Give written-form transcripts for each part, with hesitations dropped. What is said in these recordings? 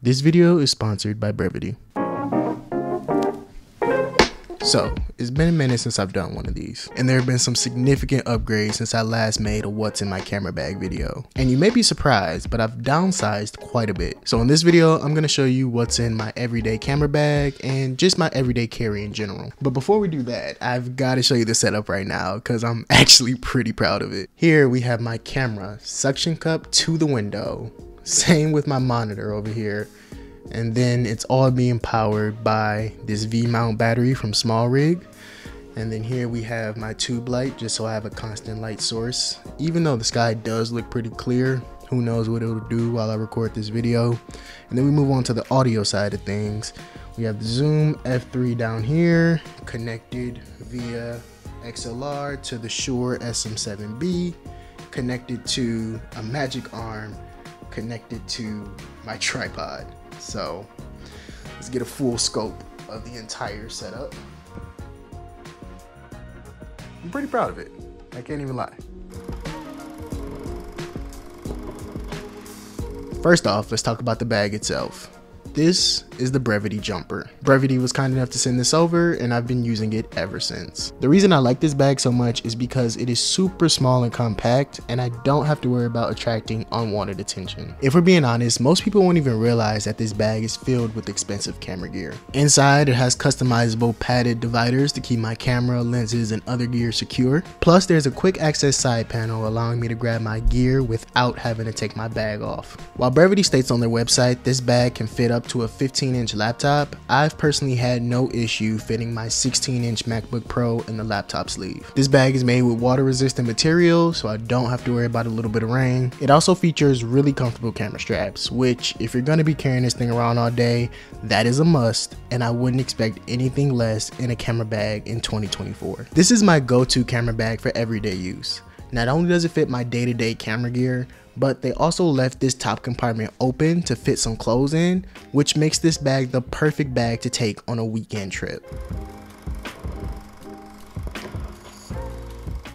This video is sponsored by Brevity. So, it's been a minute since I've done one of these, and there have been some significant upgrades since I last made a what's in my camera bag video. And you may be surprised, but I've downsized quite a bit. So in this video, I'm going to show you what's in my everyday camera bag and just my everyday carry in general. But before we do that, I've got to show you the setup right now because I'm actually pretty proud of it. Here we have my camera suction cup to the window. Same with my monitor over here. And then it's all being powered by this V-mount battery from Small Rig. And then here we have my tube light, just so I have a constant light source. Even though the sky does look pretty clear, who knows what it'll do while I record this video. And then we move on to the audio side of things. We have the Zoom F3 down here, connected via XLR to the Shure SM7B, connected to a Magic Arm, connected to my tripod. So let's get a full scope of the entire setup. I'm pretty proud of it. I can't even lie. First off, let's talk about the bag itself. This is the Brevity jumper. Brevity was kind enough to send this over, and I've been using it ever since. The reason I like this bag so much is because it is super small and compact, and I don't have to worry about attracting unwanted attention. If we're being honest, most people won't even realize that this bag is filled with expensive camera gear. Inside, it has customizable padded dividers to keep my camera, lenses, and other gear secure. Plus, there's a quick access side panel allowing me to grab my gear without having to take my bag off. While Brevity states on their website this bag can fit up to a 15-inch laptop, I've personally had no issue fitting my 16-inch MacBook Pro in the laptop sleeve. This bag is made with water-resistant material, so I don't have to worry about a little bit of rain. It also features really comfortable camera straps, which if you're going to be carrying this thing around all day, that is a must, and I wouldn't expect anything less in a camera bag in 2024. This is my go-to camera bag for everyday use. Not only does it fit my day-to-day camera gear, but they also left this top compartment open to fit some clothes in, which makes this bag the perfect bag to take on a weekend trip.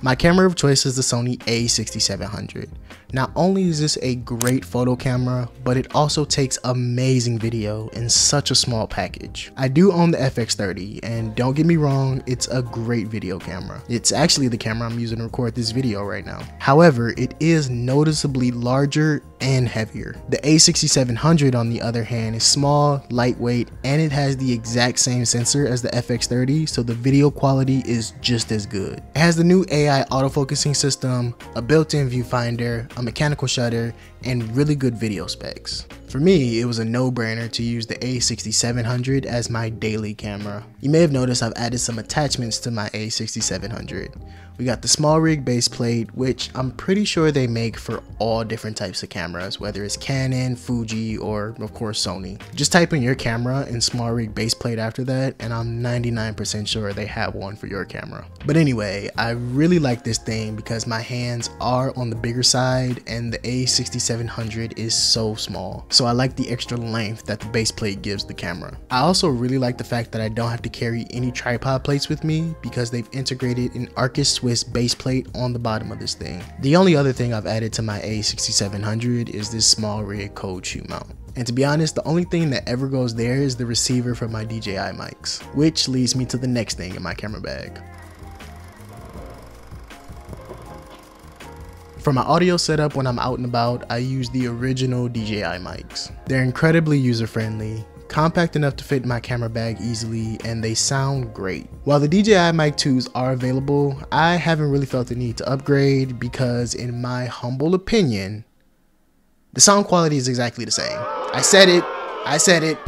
My camera of choice is the Sony a6700. Not only is this a great photo camera, but it also takes amazing video in such a small package. I do own the FX30, and don't get me wrong, it's a great video camera. It's actually the camera I'm using to record this video right now. However, it is noticeably larger and heavier. The a6700 on the other hand is small, lightweight, and it has the exact same sensor as the FX30, so the video quality is just as good. It has the new AI autofocusing system, a built-in viewfinder, a mechanical shutter, and really good video specs. For me, it was a no-brainer to use the a6700 as my daily camera. You may have noticed I've added some attachments to my a6700. We got the Small Rig base plate, which I'm pretty sure they make for all different types of cameras, whether it's Canon, Fuji, or of course Sony. Just type in your camera and Small Rig base plate after that, and I'm 99% sure they have one for your camera. But anyway, I really like this thing because my hands are on the bigger side and the a6700 is so small. So I like the extra length that the base plate gives the camera. I also really like the fact that I don't have to carry any tripod plates with me because they've integrated an Arcus Swiss base plate on the bottom of this thing. The only other thing I've added to my a6700 is this Small Rig cold shoe mount. And to be honest, the only thing that ever goes there is the receiver for my DJI mics, which leads me to the next thing in my camera bag. For my audio setup when I'm out and about, I use the original DJI mics. They're incredibly user-friendly, compact enough to fit in my camera bag easily, and they sound great. While the DJI Mic 2s are available, I haven't really felt the need to upgrade because in my humble opinion, the sound quality is exactly the same. I said it.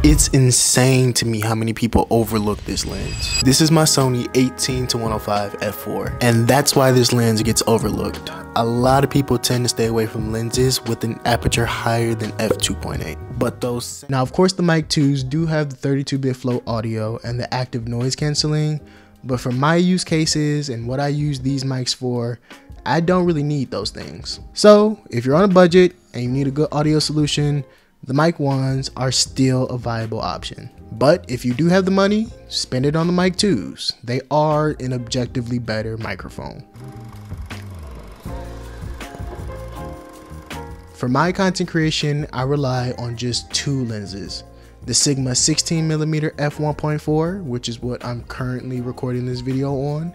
It's insane to me how many people overlook this lens. This is my Sony 18-105 f4, and that's why this lens gets overlooked. A lot of people tend to stay away from lenses with an aperture higher than f2.8. But those, now of course the Mic 2s do have the 32-bit float audio and the active noise canceling, but for my use cases and what I use these mics for, I don't really need those things. So if you're on a budget and you need a good audio solution, the Mic 1s are still a viable option. But if you do have the money, spend it on the Mic 2s. They are an objectively better microphone. For my content creation, I rely on just two lenses. The Sigma 16mm f1.4, which is what I'm currently recording this video on,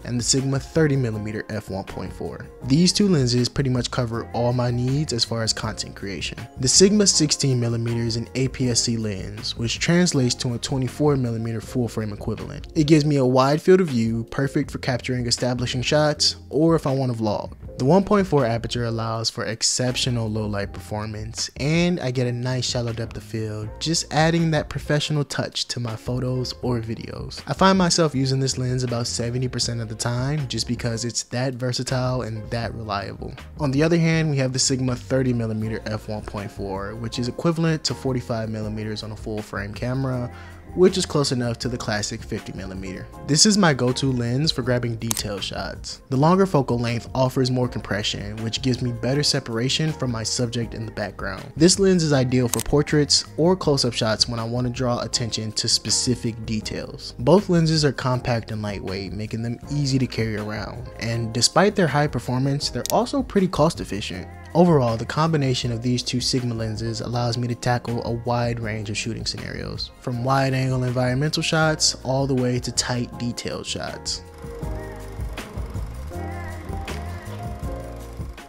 and the Sigma 30mm f1.4. These two lenses pretty much cover all my needs as far as content creation. The Sigma 16mm is an APS-C lens, which translates to a 24mm full frame equivalent. It gives me a wide field of view, perfect for capturing establishing shots, or if I want to vlog. The 1.4 aperture allows for exceptional low light performance, and I get a nice shallow depth of field, just adding that professional touch to my photos or videos. I find myself using this lens about 70% of the time just because it's that versatile and that reliable. On the other hand, we have the Sigma 30mm f1.4, which is equivalent to 45mm on a full frame camera, which is close enough to the classic 50mm. This is my go-to lens for grabbing detail shots. The longer focal length offers more compression, which gives me better separation from my subject in the background. This lens is ideal for portraits or close-up shots when I want to draw attention to specific details. Both lenses are compact and lightweight, making them easy to carry around, and despite their high performance, they're also pretty cost efficient. Overall, the combination of these two Sigma lenses allows me to tackle a wide range of shooting scenarios, from wide-angle environmental shots all the way to tight, detailed shots.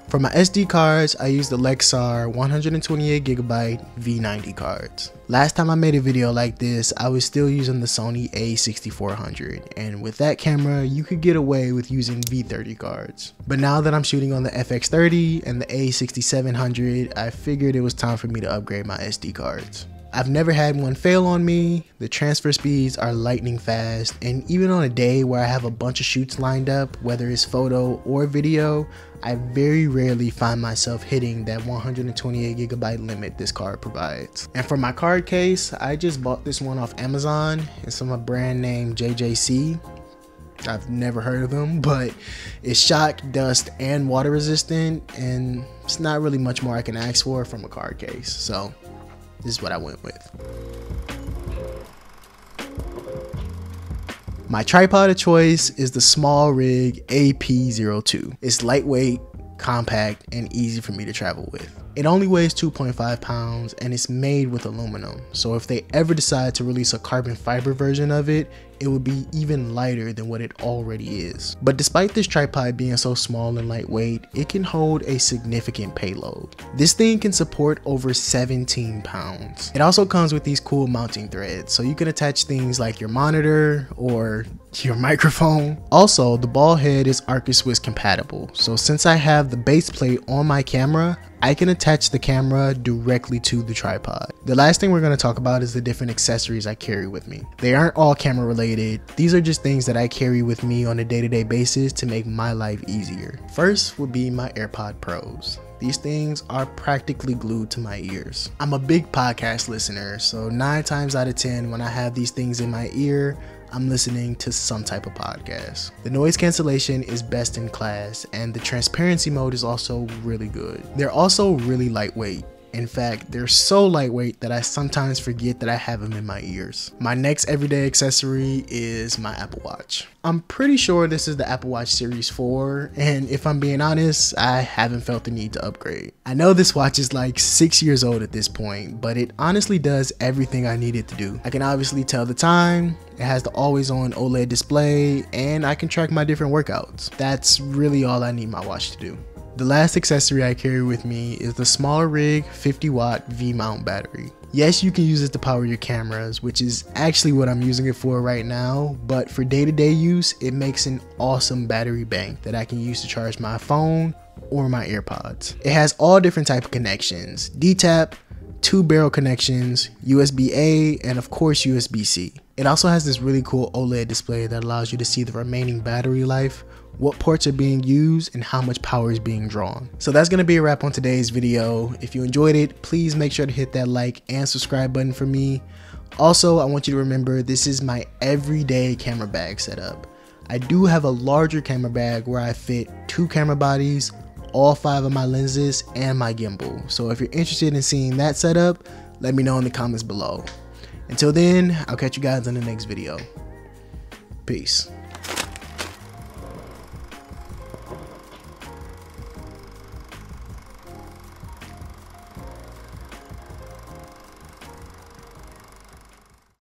For my SD cards, I use the Lexar 128GB V90 cards. Last time I made a video like this, I was still using the Sony a6400, and with that camera, you could get away with using V30 cards. But now that I'm shooting on the FX30 and the a6700, I figured it was time for me to upgrade my SD cards. I've never had one fail on me, the transfer speeds are lightning fast, and even on a day where I have a bunch of shoots lined up, whether it's photo or video, I very rarely find myself hitting that 128GB limit this card provides. And for my card case, I just bought this one off Amazon. It's from a brand named JJC. I've never heard of them, but it's shock, dust, and water resistant, and it's not really much more I can ask for from a card case. So this is what I went with. My tripod of choice is the SmallRig AP02. It's lightweight, compact, and easy for me to travel with. It only weighs 2.5 pounds and it's made with aluminum, so if they ever decide to release a carbon fiber version of it, it would be even lighter than what it already is. But despite this tripod being so small and lightweight, it can hold a significant payload. This thing can support over 17 pounds. It also comes with these cool mounting threads, so you can attach things like your monitor or your microphone. Also, the ball head is Arca-Swiss compatible, so since I have the base plate on my camera, I can attach the camera directly to the tripod. The last thing we're going to talk about is the different accessories I carry with me. They aren't all camera related. These are just things that I carry with me on a day-to-day basis to make my life easier. First would be my AirPods Pros. These things are practically glued to my ears. I'm a big podcast listener, so 9 times out of 10 when I have these things in my ear, I'm listening to some type of podcast. The noise cancellation is best in class, and the transparency mode is also really good. They're also really lightweight. In fact, they're so lightweight that I sometimes forget that I have them in my ears. My next everyday accessory is my Apple Watch. I'm pretty sure this is the Apple Watch Series 4, and if I'm being honest, I haven't felt the need to upgrade. I know this watch is like 6 years old at this point, but it honestly does everything I need it to do. I can obviously tell the time, it has the always on OLED display, and I can track my different workouts. That's really all I need my watch to do. The last accessory I carry with me is the SmallRig 50-watt V-mount battery. Yes, you can use it to power your cameras, which is actually what I'm using it for right now, but for day-to-day use, it makes an awesome battery bank that I can use to charge my phone or my AirPods. It has all different type of connections, D-tap, 2-barrel connections, USB-A, and of course USB-C. It also has this really cool OLED display that allows you to see the remaining battery life, what ports are being used, and how much power is being drawn. So that's gonna be a wrap on today's video. If you enjoyed it, please make sure to hit that like and subscribe button for me. Also, I want you to remember this is my everyday camera bag setup. I do have a larger camera bag where I fit 2 camera bodies, all 5 of my lenses, and my gimbal. So if you're interested in seeing that setup, let me know in the comments below. Until then, I'll catch you guys in the next video. Peace.